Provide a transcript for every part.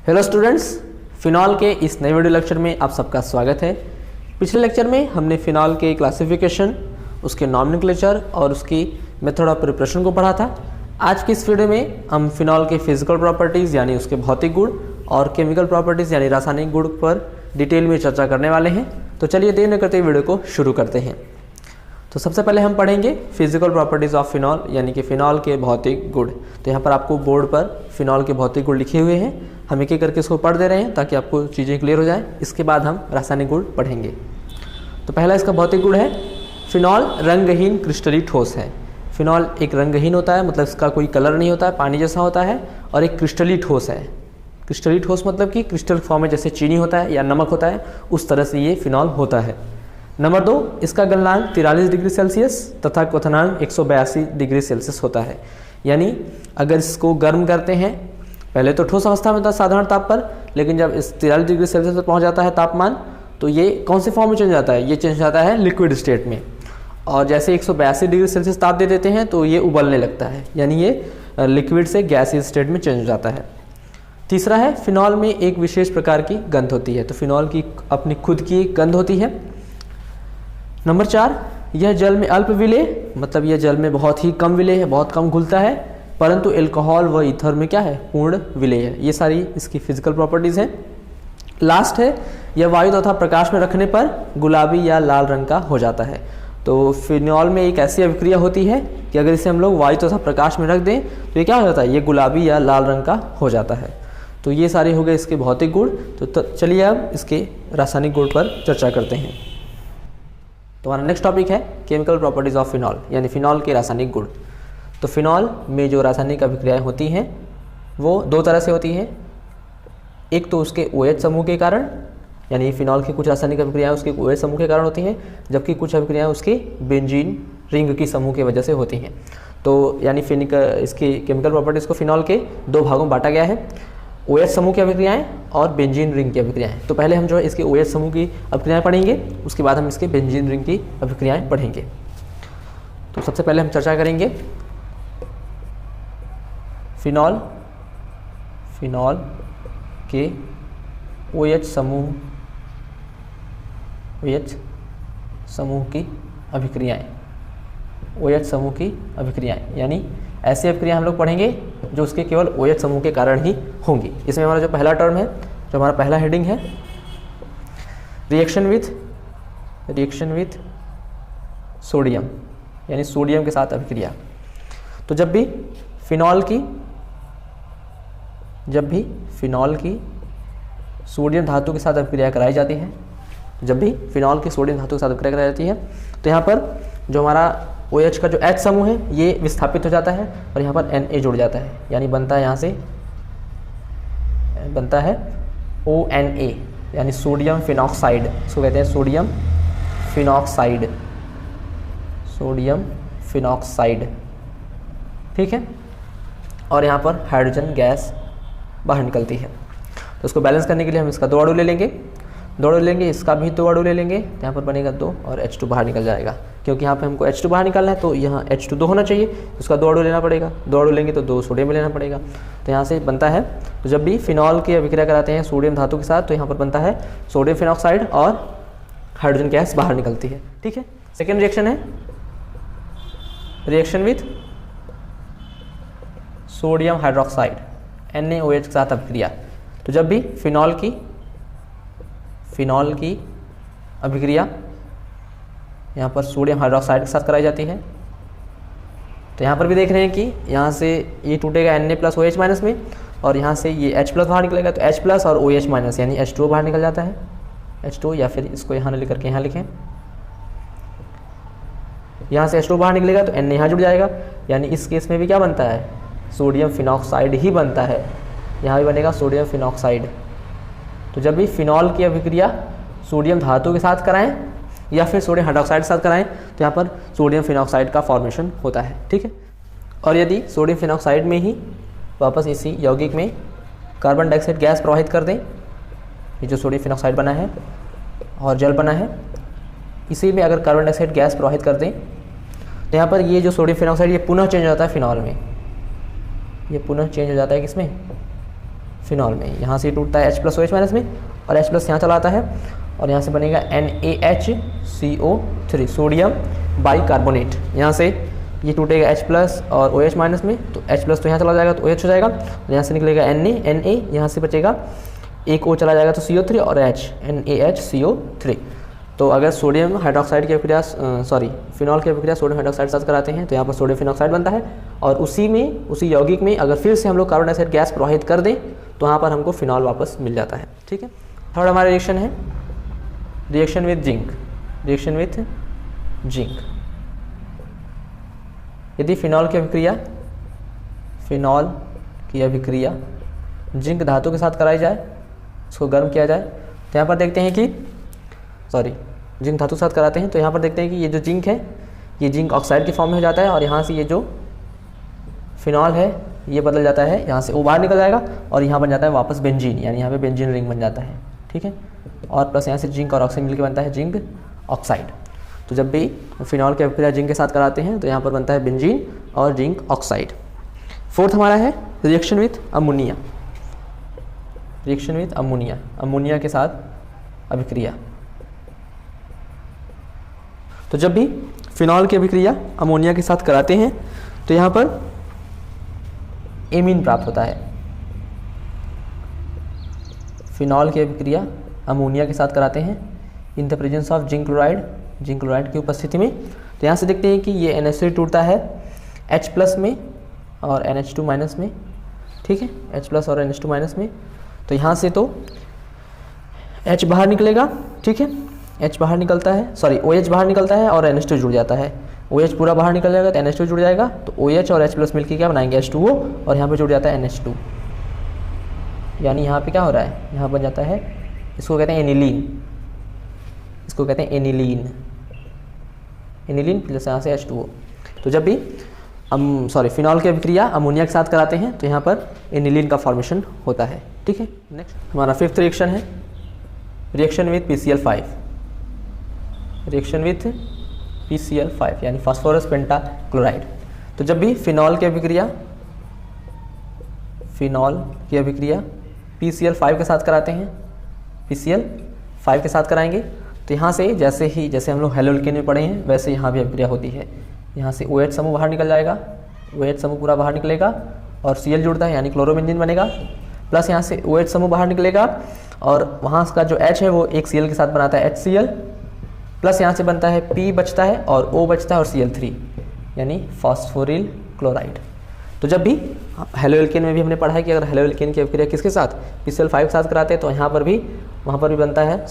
Hello students, phenol के इस नए वीडियो लेक्चर में आप सबका स्वागत है। पिछले लेक्चर में हमने फिनॉल के क्लासिफिकेशन, उसके नॉमेनक्लेचर और उसकी मेथड ऑफ प्रिपरेशन को पढ़ा था। आज की इस वीडियो में हम फिनॉल के फिजिकल प्रॉपर्टीज़ यानी उसके भौतिक गुण और केमिकल प्रॉपर्टीज़ यानी रासायनिक गुण पर डिटेल में चर्चा करने वाले हैं। तो चलिए देर न करते वीडियो को शुरू करते हैं। तो सबसे पहले हम पढ़ेंगे फिजिकल प्रॉपर्टीज़ ऑफ फिनॉल यानी कि फिनॉल के भौतिक गुण। तो यहाँ पर आपको बोर्ड पर फिनॉल के भौतिक गुण लिखे हुए हैं, हम एक एक करके इसको पढ़ दे रहे हैं ताकि आपको चीज़ें क्लियर हो जाए। इसके बाद हम रासायनिक गुण पढ़ेंगे। तो पहला इसका भौतिक गुण है फिनॉल रंगहीन क्रिस्टली ठोस है। फिनॉल एक रंगहीन होता है, मतलब इसका कोई कलर नहीं होता है, पानी जैसा होता है, और एक क्रिस्टली ठोस है। क्रिस्टली ठोस मतलब कि क्रिस्टल फॉर्म में जैसे चीनी होता है या नमक होता है, उस तरह से ये फिनॉल होता है। नंबर 2, इसका गलनांक 43 डिग्री सेल्सियस तथा क्वथनांक 182 डिग्री सेल्सियस होता है। यानी अगर इसको गर्म करते हैं, पहले तो ठोस अवस्था में था साधारण ताप पर, लेकिन जब इस 43 डिग्री सेल्सियस पर पहुंच जाता है तापमान, तो ये कौन से फॉर्म में चेंज जाता है? ये चेंज जाता है लिक्विड स्टेट में। और जैसे 182 डिग्री सेल्सियस ताप दे देते हैं तो ये उबलने लगता है, यानी ये लिक्विड से गैसियस स्टेट में चेंज हो जाता है। तीसरा है फिनॉल में एक विशेष प्रकार की गंध होती है। तो फिनॉल की अपनी खुद की गंध होती है। नंबर 4, यह जल में अल्प विलेय, मतलब यह जल में बहुत ही कम विलेय है, बहुत कम घुलता है, परंतु एल्कोहल व ईथर में क्या है? पूर्ण विलेय है। ये सारी इसकी फिजिकल प्रॉपर्टीज़ हैं। लास्ट है यह वायु तथा प्रकाश में रखने पर गुलाबी या लाल रंग का हो जाता है। तो फिनॉल में एक ऐसी अभिक्रिया होती है कि अगर इसे हम लोग वायु तथा प्रकाश में रख दें तो ये क्या हो जाता है? ये गुलाबी या लाल रंग का हो जाता है। तो ये सारे हो गए इसके भौतिक गुण। तो चलिए अब इसके रासायनिक गुण पर चर्चा करते हैं। तो हमारा नेक्स्ट टॉपिक है केमिकल प्रॉपर्टीज़ ऑफ फिनॉल यानी फिनॉल के रासायनिक गुण। तो फिनॉल में जो रासायनिक अभिक्रियाएं होती हैं वो दो तरह से होती हैं। एक तो उसके OH समूह के कारण, यानी फिनॉल की कुछ रासायनिक अभिक्रियाएं उसके OH समूह के कारण होती हैं, जबकि कुछ अभिक्रियाएं उसके बेंजीन रिंग की समूह की वजह से होती हैं। तो यानी इसकी केमिकल प्रॉपर्टीज़ को फिनॉल के दो भागों में बांटा गया है, OH समूह की अभिक्रियाएं और बेंजीन रिंग की अभिक्रियाएं। तो पहले हम जो है इसके OH समूह की अभिक्रियाएं पढ़ेंगे, उसके बाद हम इसके बेंजीन रिंग की अभिक्रियाएं पढ़ेंगे। तो सबसे पहले हम चर्चा करेंगे फिनॉल के OH समूह की अभिक्रियाएं। OH समूह की अभिक्रियाएं यानी ऐसी अभिक्रिया हम लोग पढ़ेंगे जो उसके केवल OH समूह के कारण ही होंगी। इसमें हमारा जो पहला टर्म है, जो हमारा पहला हेडिंग है, रिएक्शन विथ सोडियम, यानी सोडियम के साथ अभिक्रिया। तो जब भी फिनॉल की सोडियम धातु के साथ अभिक्रिया कराई जाती है, तो यहाँ पर जो हमारा OH का जो H समूह है ये विस्थापित हो जाता है और यहाँ पर Na जुड़ जाता है, यानी बनता है यहाँ से ONA, यानी सोडियम फिनॉक्साइड। इसको कहते हैं सोडियम फिनॉक्साइड। ठीक है। और यहाँ पर हाइड्रोजन गैस बाहर निकलती है। तो इसको बैलेंस करने के लिए हम इसका 2 अणु ले लेंगे, इसका भी 2 अणु ले लेंगे, तो यहाँ पर बनेगा 2 और H2 बाहर निकल जाएगा। क्योंकि यहाँ पे हमको H2 बाहर निकालना है तो यहाँ H2 होना चाहिए, तो उसका 2 अणु लेना पड़ेगा। 2 अणु लेंगे तो 2 सोडियम लेना पड़ेगा। तो यहाँ से बनता है, तो जब भी फिनॉल की अभिक्रिया कराते हैं सोडियम धातु के साथ, तो यहाँ पर बनता है सोडियम फिनॉक्साइड और हाइड्रोजन गैस बाहर निकलती है। ठीक है। सेकेंड रिएक्शन है reaction with sodium hydroxide, NaOH के साथ अभिक्रिया। तो जब भी फिनॉल की अभिक्रिया यहाँ पर सोडियम हाइड्रोक्साइड के साथ कराई जाती है, तो यहाँ पर भी देख रहे हैं कि यहाँ से ये टूटेगा Na+OH- में, और यहाँ से ये H+ बाहर निकलेगा, तो H+ और OH- यानी H2O बाहर निकल जाता है। H2, या फिर इसको यहाँ लेकर के यहाँ लिखें, यहाँ से H2 बाहर निकलेगा तो Na यहाँ जुड़ जाएगा, यानी इस केस में भी क्या बनता है? सोडियम फिनॉक्साइड ही बनता है। यहाँ भी बनेगा सोडियम फिनॉक्साइड। तो जब भी फिनॉल की अभिक्रिया सोडियम धातु के साथ कराएं या फिर सोडियम हाइड्रोक्साइड के साथ कराएं, तो यहाँ पर सोडियम फिनॉक्साइड का फॉर्मेशन होता है। ठीक है। और यदि सोडियम फिनॉक्साइड में ही वापस इसी यौगिक में कार्बन डाइऑक्साइड गैस प्रवाहित कर दें, ये जो सोडियम फिनॉक्साइड बना है और जल बना है, इसी में अगर कार्बन डाइऑक्साइड गैस प्रवाहित कर दें, तो यहाँ पर ये जो सोडियम फिनॉक्साइड ये पुनः चेंज हो जाता है फिनॉल में, ये पुनः चेंज हो जाता है किसमें? फिनॉल में, यहाँ से टूटता है H+OH- में और H+ यहाँ चला आता है और यहाँ से बनेगा NaHCO3 सोडियम बाइकार्बोनेट। यहाँ से ये टूटेगा H+ और OH- में, तो H+ तो यहाँ चला जाएगा तो OH हो जाएगा, यहाँ से निकलेगा Na, यहाँ से बचेगा एक O चला जाएगा तो CO3 और H, NaHCO3। तो अगर सोडियम हाइड्रोक्साइड की अभिक्रिया फिनॉल की अभिक्रिया सोडियम हाइड्रोक्साइड के साथ कराते हैं तो यहाँ पर सोडियम फिनॉक्साइड बनता है और उसी यौगिक में अगर फिर से हम लोग कार्बन डाइऑक्साइड गैस प्रवाहित कर दें तो यहाँ पर हमको फिनॉल वापस मिल जाता है। ठीक है। थर्ड हमारा रिएक्शन है रिएक्शन विथ जिंक। यदि फिनॉल की अभिक्रिया जिंक धातु के साथ कराई जाए, उसको गर्म किया जाए, तो यहाँ पर देखते हैं कि जिंक धातु के साथ कराते हैं तो यहाँ पर देखते हैं कि ये जो जिंक है ये जिंक ऑक्साइड के फॉर्म में हो जाता है और यहाँ से ये जो फिनॉल है ये बदल जाता है, यहाँ से O बाहर निकल जाएगा और यहाँ बन जाता है वापस बेंजीन, यानी यहाँ पे बेंजीन रिंग बन जाता है। ठीक है। और प्लस यहाँ से जिंक और ऑक्सीजन मिलकर बनता है जिंक ऑक्साइड। तो जब भी फिनॉल की अभिक्रिया जिंक के साथ कराते हैं तो यहाँ पर बनता है बेंजीन और जिंक ऑक्साइड। फोर्थ हमारा है रिएक्शन विथ अमोनिया। अमोनिया के साथ अभिक्रिया। तो जब भी फिनॉल की अभिक्रिया अमोनिया के साथ कराते हैं तो यहाँ पर एमीन प्राप्त होता है। फिनॉल की अभिक्रिया अमोनिया के साथ कराते हैं in the presence of zinc chloride की उपस्थिति में। तो यहाँ से देखते हैं कि ये NH3 टूटता है H+ में और NH2- में। ठीक है, H+ और NH2- में। तो यहाँ से तो H बाहर निकलेगा। ठीक है, H बाहर निकलता है, OH बाहर निकलता है और NH2 जुड़ जाता है। OH पूरा बाहर निकल जाएगा तो NH2 जुड़ जाएगा, तो OH और H+ मिलकर क्या बनाएंगे H2O और यहाँ पे जुड़ जाता है NH2। यानी यहाँ पे क्या हो रहा है, यहाँ बन जाता है, इसको कहते हैं एनिलीन प्लस यहाँ से H2O। तो जब भी फिनॉल की अभिक्रिया अमोनिया के साथ कराते हैं तो यहाँ पर एनिलीन का फॉर्मेशन होता है। ठीक है। नेक्स्ट हमारा फिफ्थ रिएक्शन है रिएक्शन विथ PCl5 यानी फास्फोरस पेंटाक्लोराइड। तो जब भी फिनॉल की अभिक्रिया PCl5 के साथ कराते हैं, PCl5 के साथ कराएंगे तो यहाँ से जैसे हम लोग हेलोल्केन में पढ़े हैं वैसे यहाँ भी अभिक्रिया होती है। यहाँ से OH समूह बाहर निकल जाएगा, OH समूह पूरा बाहर निकलेगा और Cl जुड़ता है यानी क्लोरोबेंजीन बनेगा, प्लस यहाँ से OH समूह बाहर निकलेगा और वहाँ का जो H है वो एक Cl के साथ बनाता है HCl, प्लस यहाँ से बनता है P बचता है और O बचता है और Cl3 यानी फॉस्फोरिल क्लोराइड। तो जब भी हेलोल्केन में भी हमने पढ़ा है कि अगर हेलोल्केन की अभिक्रिया किसके साथ PCl5 के साथ कराते हैं तो वहाँ पर भी बनता है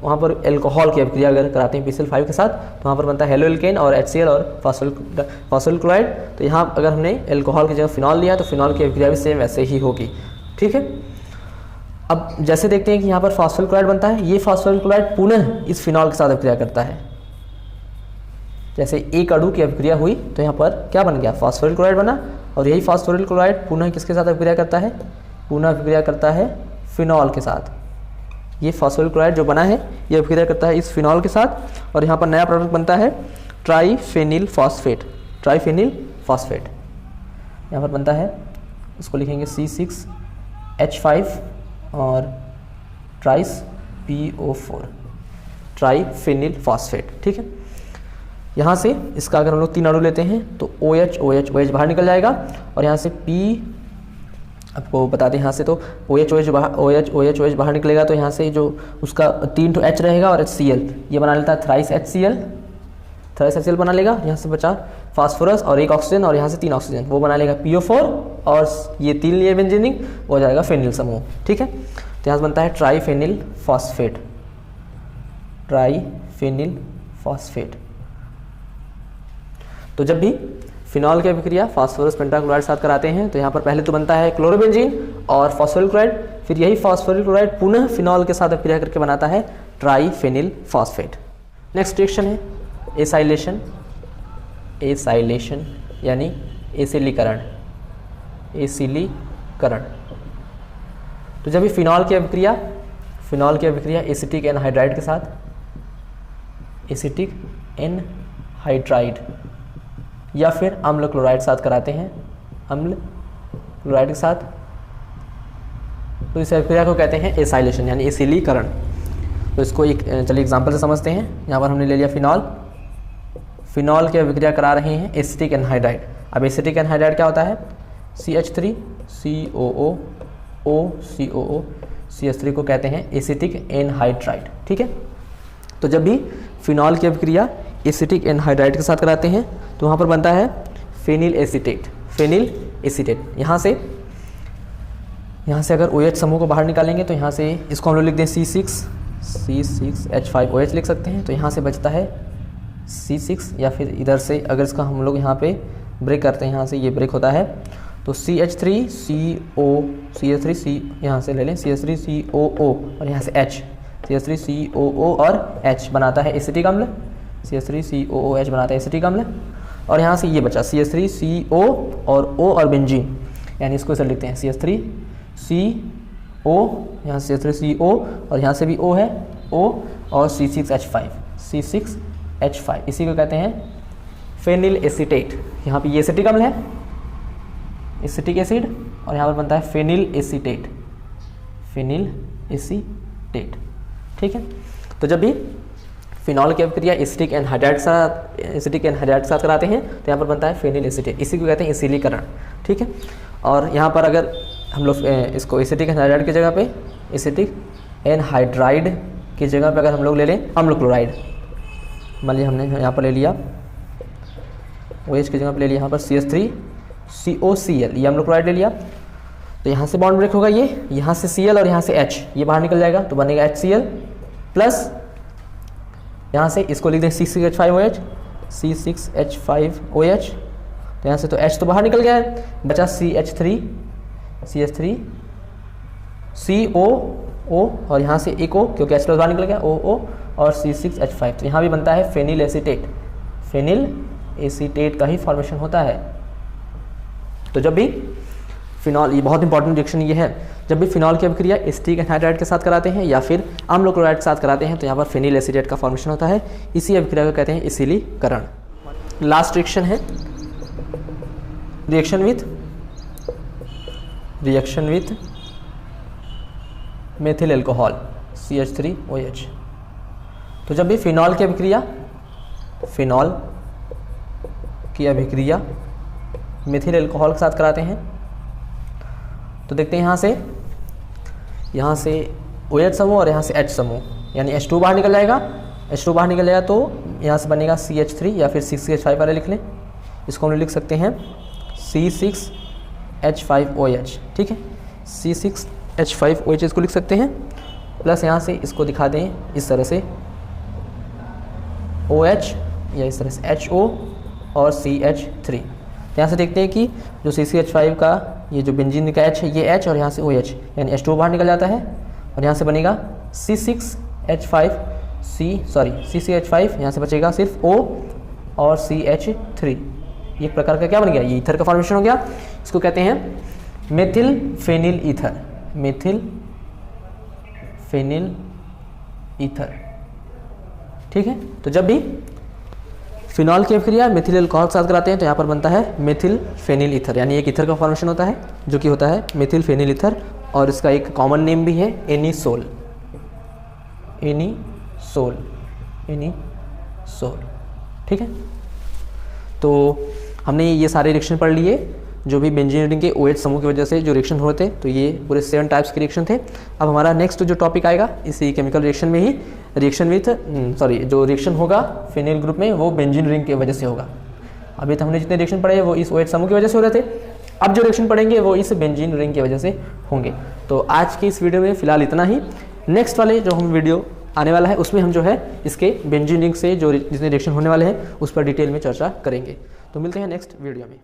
वहाँ पर एल्कोहल की अभिक्रिया अगर कराते हैं PCl5 के साथ तो वहाँ पर बनता है हेलोल्केन और HCl और फॉस्फोरिल क्लोराइड। तो यहाँ अगर हमने एल्कोहल की जगह फिनॉल लिया तो फिनॉल की अभिक्रिया भी सेम वैसे ही होगी। ठीक है। अब जैसे देखते हैं कि यहाँ पर फॉस्फोरिल क्लोराइड बनता है, ये फॉस्फोरिल क्लोराइड पुनः इस फिनॉल के साथ अभिक्रिया करता है। जैसे एक अणु की अभिक्रिया हुई तो यहाँ पर क्या बन गया, फॉस्फोरिल क्लोराइड बना और यही फॉस्फोरिल क्लोराइड पुनः किसके साथ अभिक्रिया करता है, पुनः अभिक्रिया करता है फिनॉल के साथ। ये फॉस्फोरिल क्लोराइड जो बना है ये अभिक्रिया करता है इस फिनॉल के साथ और यहाँ पर नया प्रोडक्ट बनता है ट्राइफेनिल फॉस्फेट। यहाँ पर बनता है, उसको लिखेंगे C6H5 और ट्राइस PO4 ट्राइफेनिल फॉस्फेट। ठीक है। यहाँ से इसका अगर हम लोग 3 अणु लेते हैं तो OH बाहर निकल जाएगा और यहाँ से P आपको बता दें, यहाँ से तो OH बाहर निकलेगा तो यहाँ से जो उसका 3 तो H रहेगा और HCl ये बना लेता है थ्राइस HCl बना लेगा। यहाँ से बचा फास्फोरस और एक ऑक्सीजन और यहाँ से 3 ऑक्सीजन, वो बना लेगा PO4 और ये 3 लिए बेंजीनिंग हो जाएगा फेनिल समूह। ठीक है। तो यहाँ से बनता है ट्राइफेनिल फॉस्फेट। तो जब भी फिनॉल की अभिक्रिया फास्फोरस पेंटाक्लोराइड साथ कराते हैं तो यहाँ पर पहले तो बनता है क्लोरोबेंजीन और फॉस्फोरिल क्लोराइड, फिर यही फॉस्फोरिल क्लोराइड पुनः फिनॉल के साथ अभिक्रिया करके बनाता है ट्राइफेनिल फॉस्फेट। नेक्स्ट रिएक्शन है एसाइलेशन यानी एसिलीकरण। तो जब भी फिनॉल की अभिक्रिया एसिटिक एनहाइड्राइड के साथ, या फिर अम्ल क्लोराइड साथ कराते हैं, अम्ल क्लोराइड के साथ तो इस अभिक्रिया को कहते हैं एसाइलेशन यानी एसिलीकरण। तो इसको एक चलिए एग्जांपल से समझते हैं। यहाँ पर हमने ले लिया फिनॉल, फिनॉल की अभिक्रिया करा रहे हैं एसिटिक एनहाइड्राइड। अब एसिटिक एनहाइड्राइड क्या होता है, CH3 COO OCOO CH3 को कहते हैं एसिटिक एनहाइड्राइड। ठीक है, तो जब भी फिनॉल की अभिक्रिया एसिटिक एनहाइड्राइड के साथ कराते हैं तो वहाँ पर बनता है फेनिल एसीटेट, फेनिल एसीटेट। यहाँ से अगर OH समूह को बाहर निकालेंगे तो यहाँ से इसको हम लोग लिख दें C6H5OH लिख सकते हैं। तो यहाँ से बचता है C6, या फिर इधर से अगर इसका हम लोग यहाँ पे ब्रेक करते हैं, यहाँ से ये ब्रेक होता है तो CH3CO यहाँ से ले लें CH3COO और यहाँ से H, CH3COO और H बनाता है एसिटिक अम्ल, CH3COOH बनाता है एसिटिक अम्ल। और यहाँ से ये बचा CH3CO और O और बेंजीन, यानी इसको इसे लिखते हैं CH3CO, यहाँ से CH3CO और यहाँ से भी O है O और C6H5, इसी को कहते हैं फेनिल एसीटेट। यहाँ पे ये एसिटिक अम्ल है, एसिटिक एसिड, और यहाँ पर बनता है फेनिल एसीटेट, फेनिल एसीटेट। ठीक है, तो जब भी फिनॉल की अभिक्रिया एसिटिक एनहाइड्राइड के साथ कराते हैं तो यहाँ पर बनता है फेनिल एसीटेट, इसी को कहते हैं एसिलीकरण। ठीक है, और यहाँ पर अगर हम लोग इसको एसिटिक एनहाइड्राइड की जगह पे, एसिटिक एनहाइड्राइड की जगह पे अगर हम लोग ले लें अम्ल क्लोराइड, मान लीजिए हमने यहाँ पर ले लिया OH की जगह पे ले लिया यहाँ पर CH3COCl, ये अम्ल क्लोराइड ले लिया, तो यहाँ से बॉन्ड ब्रेक होगा, ये यहाँ से Cl और यहाँ से H, ये बाहर निकल जाएगा तो बनेगा HCl प्लस यहाँ से इसको लिख दें C6H5OH, तो यहाँ से तो H तो बाहर निकल गया है, बचा CH3CO और यहाँ से एक O क्योंकि H प्लस बाहर निकल गया OO और C6H5, तो यहाँ भी बनता है फेनिल एसीटेट, फेनिल एसीटेट का ही फॉर्मेशन होता है। तो जब भी फिनॉल, ये बहुत इंपॉर्टेंट रिएक्शन ये है, जब भी फिनॉल की अभिक्रिया एसिटिक एनहाइड्राइड के साथ कराते हैं या फिर अम्ल क्लोराइड के साथ कराते हैं तो यहाँ पर फेनिल एसीटेट का फॉर्मेशन होता है, इसी अभिक्रिया को कहते हैं एसिलीकरण। लास्ट रिएक्शन है reaction with methyl alcohol CH3OH। तो जब भी फिनॉल की अभिक्रिया मेथिल अल्कोहल के साथ कराते हैं तो देखते हैं यहाँ से OH समूह और यहाँ से H समूह, यानी H2 बाहर निकल जाएगा, तो यहाँ से बनेगा CH3 या फिर C6H5 वाले लिख लें, इसको हम लिख सकते हैं C6H5OH। ठीक है, C6H5OH इसको लिख सकते हैं, प्लस यहाँ से इसको दिखा दें इस तरह से OH या इस तरह से HO और CH3। तो यहाँ से देखते हैं कि जो CCH5 का ये जो बेंजीन का H है ये H और यहाँ से OH, यानी H2 बाहर निकल जाता है और यहाँ से बनेगा CCH5, यहाँ से बचेगा सिर्फ O और CH3। एक प्रकार का क्या बन गया, ये ईथर का फॉर्मेशन हो गया, इसको कहते हैं मेथिल फेनिल ईथर। ठीक है, तो जब भी फिनॉल की अभिक्रिया मेथिल अल्कोहल के साथ कराते हैं तो यहाँ पर बनता है मेथिल फेनिल ईथर, यानी एक ईथर का फॉर्मेशन होता है जो कि होता है मेथिल फेनिल ईथर, और इसका एक कॉमन नेम भी है एनीसोल। ठीक है, तो हमने ये सारे रिएक्शन पढ़ लिए जो भी बेंजीन रिंग के OH समूह की वजह से जो रिएक्शन होते, तो ये पूरे 7 टाइप्स के रिएक्शन थे। अब हमारा नेक्स्ट जो टॉपिक आएगा इसी केमिकल रिएक्शन में ही जो रिएक्शन होगा फेनिल ग्रुप में वो बेंजीन रिंग की वजह से होगा। अभी तो हमने जितने रिएक्शन पढ़े वो इस OH समूह की वजह से हो रहे थे, अब जो रिएक्शन पढ़ेंगे वो इस बेंजीन रिंग की वजह से होंगे। तो आज की इस वीडियो में फिलहाल इतना ही। नेक्स्ट वाले जो हम वीडियो आने वाला है उसमें हम जो है इसके बेंजीन रिंग से जो जितने रिएक्शन होने वाले हैं उस पर डिटेल में चर्चा करेंगे। तो मिलते हैं नेक्स्ट वीडियो में।